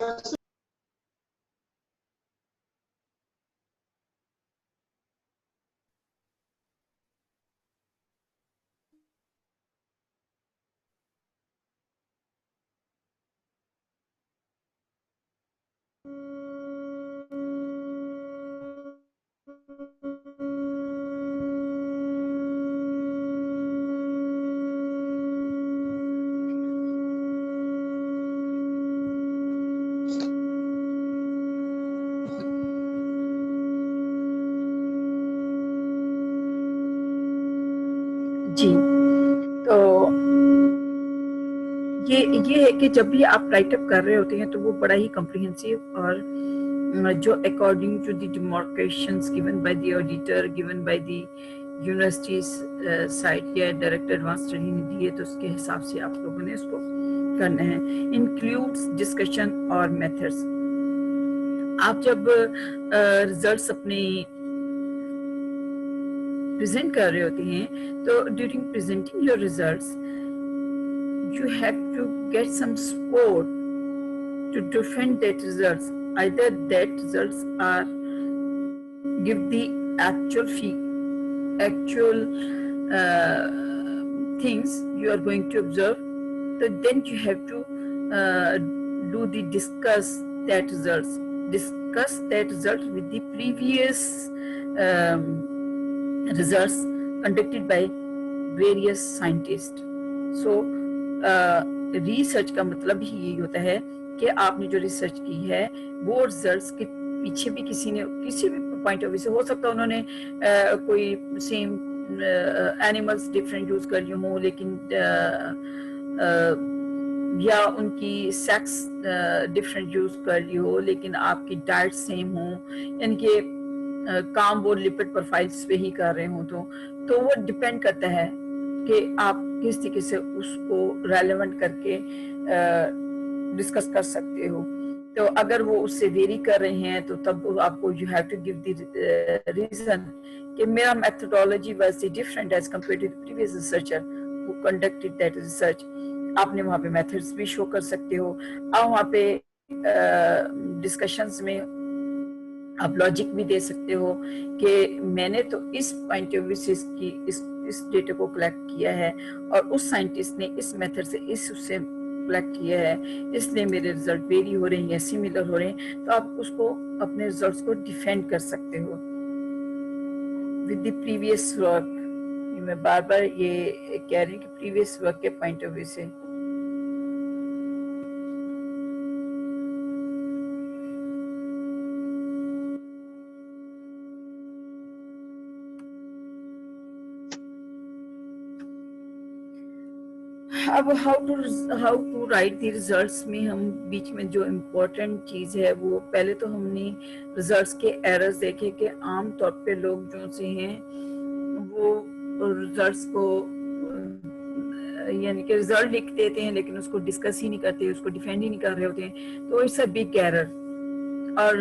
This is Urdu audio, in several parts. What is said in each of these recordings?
جی تو یہ ہے کہ جب بھی آپ رائٹ اپ کر رہے ہوتے ہیں تو وہ بڑا ہی کمپریہنسو اور جو according to the demarcations given by the auditor given by the universities site یا ڈائریکٹر ایڈوانس اسٹڈی نے دیے تو اس کے حساب سے آپ لوگوں نے اس کو کرنا ہے. انکلوڈس ڈسکشن اور میتھڈس. آپ جب ریزلٹس اپنے پریزنٹ کر رہے ہوتے ہیں تو during presenting your results you have to get some support to defend that results. Either that results are give the actual things you are going to observe. So then you have to discuss that result with the previous results conducted by various scientists. So research کا مطلب ہی یہی ہوتا ہے کہ آپ نے جو ریسرچ کی ہے وہ ریزلٹس کے پیچھے بھی کسی نے کسی بھی پوائنٹ آف ویو سے ہو سکتا ہے انہوں نے کوئی سیم اینیملس ڈفرینٹ یوز کر لی ہوں لیکن یا ان کی سیکس ڈفرینٹ یوز کر لی ہو لیکن آپ کی ڈائٹ سیم ہوں یعنی کہ کام وہ لپڈ پروفائلس پہ ہی کر رہے ہوں تو وہ ڈپینڈ کرتا ہے کہ آپ کس طریقے سے اس کو ریلیونٹ کر کے ڈسکس کر سکتے ہو. تو اگر وہ اس سے ویری کر رہے ہیں تو تب آپ کو you have to give the reason کہ میرا methodology was the different as compare to the previous researcher who conducted that research. آپ نے وہاں پہ میتھڈس بھی شو کر سکتے ہو. آپ وہاں پہ ڈسکشنز میں آپ لاجک بھی دے سکتے ہو کہ میں نے تو اس پوائنٹ آف ویو سے اس ڈیٹا کو کلیکٹ کیا ہے اور اس سائنٹسٹ نے اس میتھڈ سے سے کلیکٹ کیا ہے اس لیے میرے ریزلٹ ویری ہو رہے ہیں یا سملر ہو رہے ہیں. تو آپ اس کو اپنے ریزلٹس کو ڈیفینڈ کر سکتے ہو ود دی پریویس ورک. میں بار بار یہ کہہ رہی ہوں کہ پریویس ورک کے پوائنٹ آف ویو سے. اب how to write the results میں ہم بیچ میں جو امپورٹنٹ چیز ہے وہ پہلے تو ہم نے ریزلٹس کے ایررز دیکھے کہ عام طور پہ لوگ جو سے ہیں وہ ریزلٹس کو یعنی کہ ریزلٹ لکھ دیتے ہیں لیکن اس کو ڈسکس ہی نہیں کرتے اس کو ڈیفینڈ ہی نہیں کر رہے ہوتے ہیں تو اٹس اے بگ ایرر. اور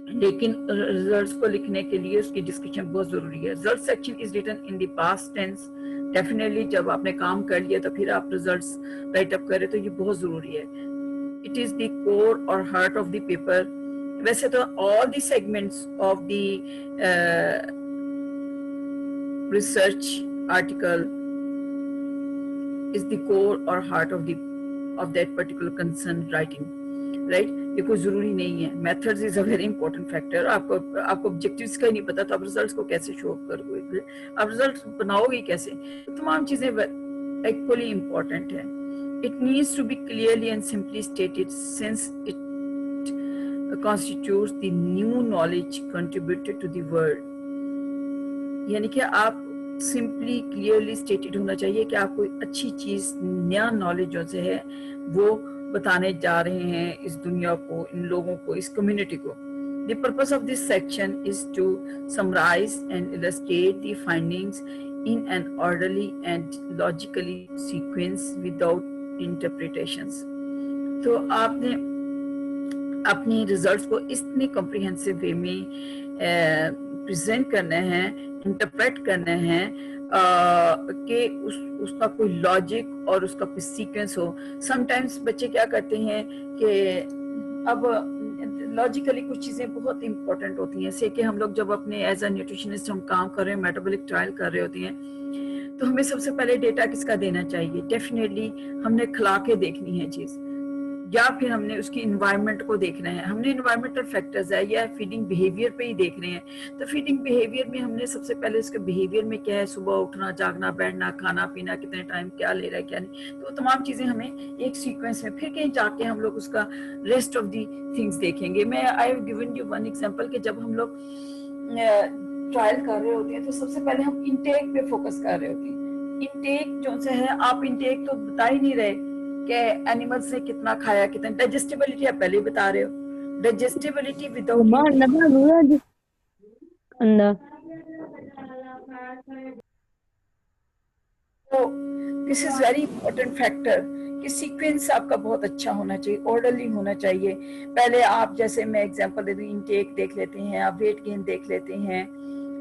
لیکن ریزلٹس کو لکھنے کے لیے اس کی ڈسکشن بہت ضروری ہے. Result section is written in the past tense. Definitely جب آپ نے کام کر لیا تو پھر آپ ریزلٹس رائٹ اپ کرے تو یہ بہت ضروری ہے. اٹ از دی کور اور ہارٹ آف دی پیپر. ویسے تو all the segments of the research article is the core اور heart of that particular concern writing. Right یہ کوئی ضروری نہیں ہے. Methods is a very important factor. آپ کو آبجیکٹیوز کا ہی نہیں پتا تو آپ ریزلٹس کو کیسے شو کرو گے, آپ ریزلٹس بناؤ گے کیسے. تمام چیزیں ایکولی امپورٹنٹ ہیں. It needs to be clearly and simply stated since it constitutes the new knowledge contributed to the world. یعنی کہ آپ سمپلی کلیئرلی اسٹیٹڈ ہونا چاہیے کہ آپ کوئی اچھی چیز نیا نالج جو سے ہے وہ بتانے جا رہے ہیں اس دنیا کو, ان لوگوں کو, اس کمیونٹی کو. The purpose of this section is to summarize and illustrate the findings in an orderly and logically sequence without interpretations. تو آپ نے اپنی ریزلٹس کو اتنے کمپریہنسو وے میں پریزنٹ کرنا ہے, انٹرپریٹ کرنا ہے کہ اس کا کوئی لاجک اور اس کا کوئی سیکوینس ہو. سم ٹائمس بچے کیا کرتے ہیں کہ اب لاجیکلی کچھ چیزیں بہت امپورٹنٹ ہوتی ہیں، جیسے کہ ہم لوگ جب اپنے ایز اے نیوٹریشنسٹ ہم کام کر رہے ہیں، میٹابولک ٹرائل کر رہے ہوتے ہیں، تو ہمیں سب سے پہلے ڈیٹا کس کا دینا چاہیے؟ ڈیفینیٹلی ہم نے کھلا کے دیکھنی ہے چیز، یا پھر ہم نے اس کی انوائرمنٹ کو دیکھنا ہے. ہم نے انوائرمنٹل فیکٹرز ہے یا فیڈنگ بیہیویئر پہ ہی دیکھ رہے ہیں، تو فیڈنگ بیہیویئر میں ہم نے سب سے پہلے اس کے بیہیویئر میں کیا ہے، صبح اٹھنا، جاگنا، بیٹھنا، کھانا پینا، کتنے ٹائم کیا لے رہا ہے کیا نہیں، تو تمام چیزیں ہمیں ایک سیکوینس میں. پھر کہیں جا کے ہم لوگ اس کا ریسٹ آف دی تھنگس دیکھیں گے. میں I have given you one example کہ جب ہم لوگ ٹرائل کر رہے ہوتے ہیں تو سب سے پہلے ہم انٹیک پہ فوکس کر رہے ہوتے ہیں. انٹیک جو سے ہے، آپ انٹیک تو بتا ہی نہیں رہے کہ اینیملز نے کتنا کھایا، کتنا. ڈائجسٹیبلٹی آپ پہلے بتا رہے ہو، ڈائجسٹیبلٹی وداؤٹ تو دس از ویری امپورٹنٹ فیکٹر کہ سیکوینس آپ کا بہت اچھا ہونا چاہیے، آرڈرلی ہونا چاہیے. پہلے آپ جیسے میں ایگزامپل دے دوں، انٹیک دیکھ لیتے ہیں، آپ ویٹ گین دیکھ لیتے ہیں،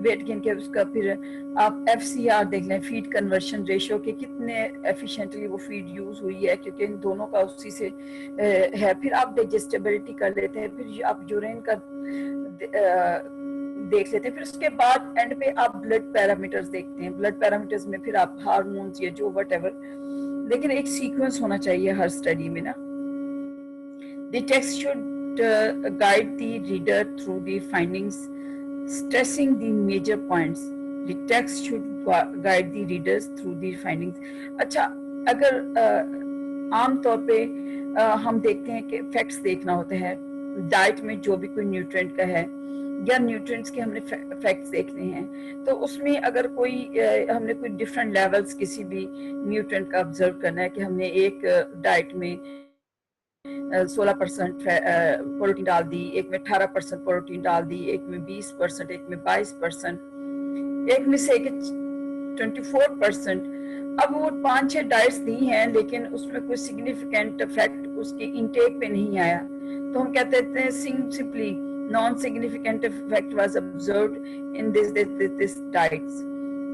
ویٹ گین کے اس کا پھر آپ ایف سی آر دیکھ لیں، فیڈ کنورشن ریشو، کہ کتنے ایفیشینٹلی وہ فیڈ یوز ہوئی ہے، کیونکہ ان دونوں کا اسی سے ہے. پھر آپ ڈائجسٹیبلٹی کر لیتے ہیں، پھر آپ یورین کا دیکھ لیتے ہیں، پھر اس کے بعد اینڈ پہ آپ بلڈ پیرامیٹرز دیکھتے ہیں. بلڈ پیرامیٹرز میں پھر آپ ہارمونز یا جو وٹ ایور، لیکن ایک سیکوینس ہونا چاہیے ہر اسٹڈی میں نا. The text should guide the reader through the findings stressing the major points. The text should guide the readers through the findings. اچھا، اگر عام طور پہ ہم دیکھتے ہیں کہ فیکٹس دیکھنا ہوتا ہے ڈائٹ میں، جو بھی کوئی نیوٹرینٹ کا ہے یا نیوٹرینٹس کے ہم نے فیکٹس دیکھنے ہیں، تو اس میں اگر کوئی ہم نے کوئی ڈفرینٹ لیولز کسی بھی نیوٹرینٹ کا آبزرو کرنا ہے کہ ہم نے ایک ڈائٹ میں 16% پروٹین ڈال دی، ایک میں 18% پروٹین ڈال دی، ایک میں 20%، ایک میں 22%، ایک میں سے 24%. اب وہ 5-6 ڈائٹس دی ہیں لیکن اس میں کوئی سگنیفیکنٹ افیکٹ اس کے انٹیک پہ نہیں آیا، تو ہم کہتے ہیں simply non significant effect was observed in this diets.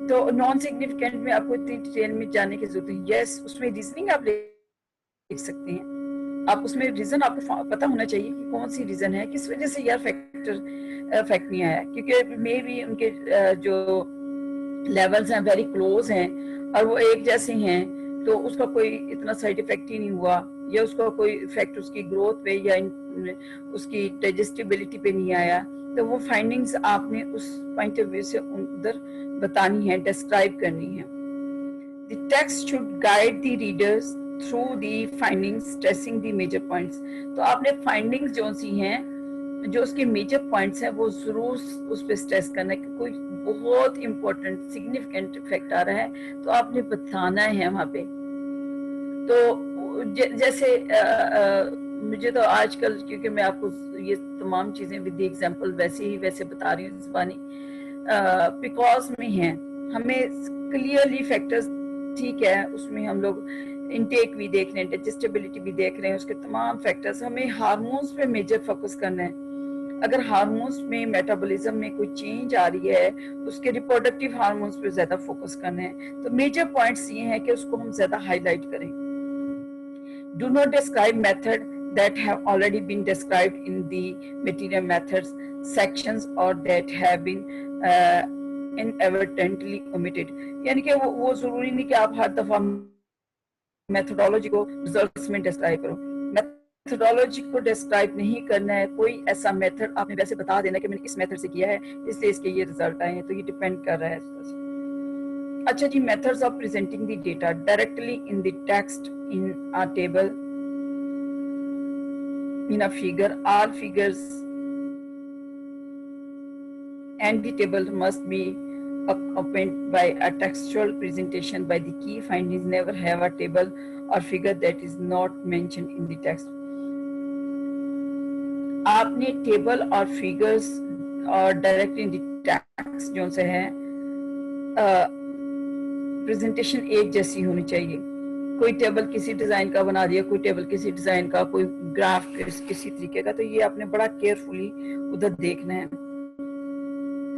تو نان سگنیفیکنٹ میں آپ کو اتنی ڈیٹیل میں جانے کی ضرورت ہے. یس، اس میں ریزننگ آپ لکھ سکتے ہیں، آپ اس میں ریزن آپ کو پتا ہونا چاہیے کہ کون سی ریزن ہے، کس وجہ سے یار فیکٹر افیکٹ نہیں آیا، کیونکہ مے بھی ان کے جو لیولز ہیں ویری کلوز ہیں اور وہ ایک جیسے ہیں، تو اس کا کوئی اتنا سائیڈ افیکٹ ہی نہیں ہوا، یا اس کا کوئی افیکٹ اس کی گروتھ پہ یا اس کی ڈائجسٹیبلٹی پہ نہیں آیا. تو وہ فائنڈنگز آپ نے اس پوائنٹ آف ویو سے ادھر بتانی ہے، ڈسکرائب کرنی ہے. The text should guide the readers through the findings, stressing the major points. تو آپ نے فائنڈنگز جو سی ہیں، جو اس کے میجر پوائنٹس ہیں، وہ ضرور اس پہ سٹریس کرنا ہے کہ کوئی بہت امپورٹنٹ سگنیفیکنٹ افیکٹ آ رہا ہے تو آپ نے بتانا ہے وہاں پہ. تو جیسے مجھے تو آج کل، کیونکہ میں آپ کو یہ تمام چیزیں ود ایگزامپل ویسے بتا رہی ہوں زبانی، بیکاز میں ہیں ہمیں کلیئرلی فیکٹرز، ٹھیک ہے، اس میں ہم لوگ انٹیک بھی دیکھ رہے ہیں، ڈائجسٹیبلٹی بھی دیکھ رہے ہیں، اس کے تمام فیکٹرز. ہمیں ہارمونز پہ میجر فوکس کرنا ہے. اگر ہارمونز میں میٹابولزم میں کوئی چینج آ رہی ہے، اس کے ریپروڈکٹیو ہارمونز پہ زیادہ فوکس کرنا ہے. تو میجر پوائنٹس یہ ہیں کہ اس کو ہم زیادہ ہائی لائٹ کریں. Do not describe method that have already been described in the material methods sections or that have been inadvertently omitted. یعنی کہ وہ ضروری نہیں کہ آپ ہر دفعہ میتھڈالوجی کو ریزلٹس میں ڈسکرائب کرو. میتھڈالوجی کو ڈسکرائب نہیں کرنا ہے، کوئی ایسا میتھڈ آپ نے ویسے بتا دینا کہ میں نے اس میتھڈ سے کیا ہے اس لیے اس کے یہ ریزلٹ آئے ہیں، تو یہ ڈیپینڈ کر رہا ہے. اچھا جی، methods of presenting the data directly in the text in a table, in a figure. All figures and the table must be accompanied by a textual presentation by the key findings. Never have a table or figure that is not mentioned in the text. آپ نے ٹیبل اور فگرز اور ڈائریکٹ ان دی ٹیکسٹ جو سے ہے پریزنٹیشن ایک جیسی ہونی چاہیے. کوئی ٹیبل کسی ڈیزائن کا بنا دیا، کوئی ٹیبل کسی ڈیزائن کا، کوئی گراف کسی طریقے کا، تو یہ آپ نے بڑا کیئرفلی ادھر دیکھنا ہے.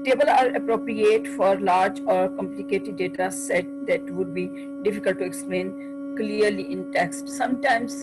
table are appropriate for large or complicated data set that would be difficult to explain clearly in text. Sometimes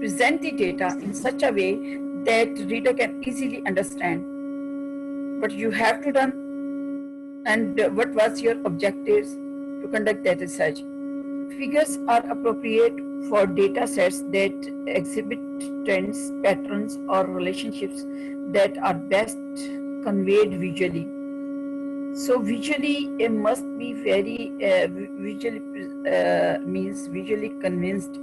present the data in such a way that reader can easily understand what you have to done and what was your objectives to conduct that research. Figures are appropriate for data sets that exhibit trends, patterns, or relationships that are best conveyed visually. So visually it must be very visually convinced,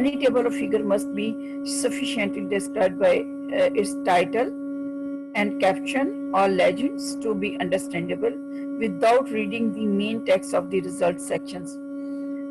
Any table or figure must be sufficiently described by its title and caption or legends to be understandable without reading the main text of the result sections.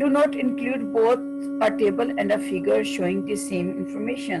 Do not include both a table and a figure showing the same information.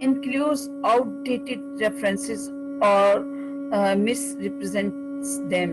Includes outdated references or misrepresents them,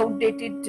outdated,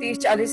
30-40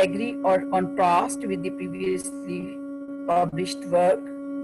agree or contrast with the previously published work।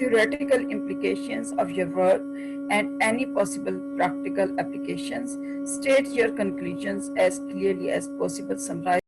theoretical implications of your work and any possible practical applications. State your conclusions as clearly as possible. Summarize